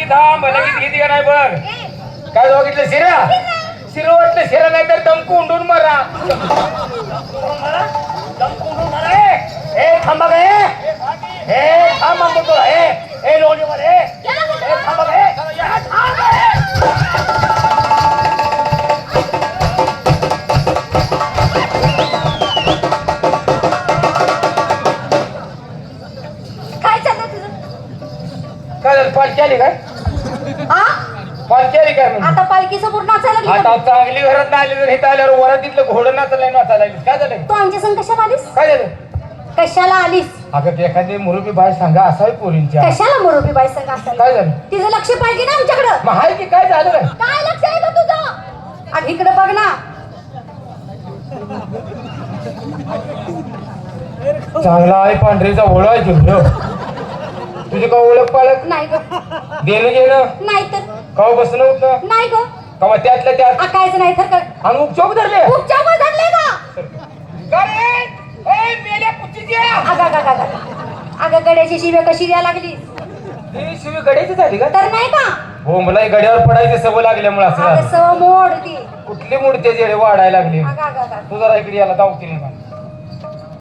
की थांब लगेच घेते का नाही बघ काय बघितलं शिरा शिरो वाटलं शिरा नाही तर दम कोंडून मरा थांबा गे हे थांब म्हणतो हे लोणीवर हे थांबा गे काय चाललं तुझं? काय झालं पालखी आली काय आ? पालखी आली काय म्हणून आता पालखीचं पूर्ण नाचायला लागली आता का? चांगली घरात नाही आली तर इथं आल्यावर वरात तिथलं घोडं नाचायला लागली काय झालं तू आमच्या संग कशाला आलीस? काय झालं कशाला आलीस? अगं ते एखादी मुरुबी बाय सांगा असावी पोरींच्या कशाला मुरुबी बाई संग असायला? काय झालं तिचं लक्ष पाहिजे ना आमच्याकडं. मग हाय की काय झालं काय काय लक्ष आहे का तुझं? आणि इकडे बघ ना. चांगला आहे पांढरीचा ओळख आहे तुझं तुझी का ओळख पाळख नाही ग. देणं घेणं नाही तर कवा बसणं होतं नाही ग. कवा त्यातल्या त्यात आकायचं नाही तर कर. आणि उपचोक धरले खूप धरले का? अगं गड्याची शिव्या कशी द्यायला लागली ही शिवी गड्याची झाली का तर नाही का? हो मला गड्यावर पडायची सवय लागल्यामुळे असं अगं झालं. सव मोड ती. कुठली मूर्ती जेडे वाढायला लागली अगं. तू जरा इकडे याला धावती नाही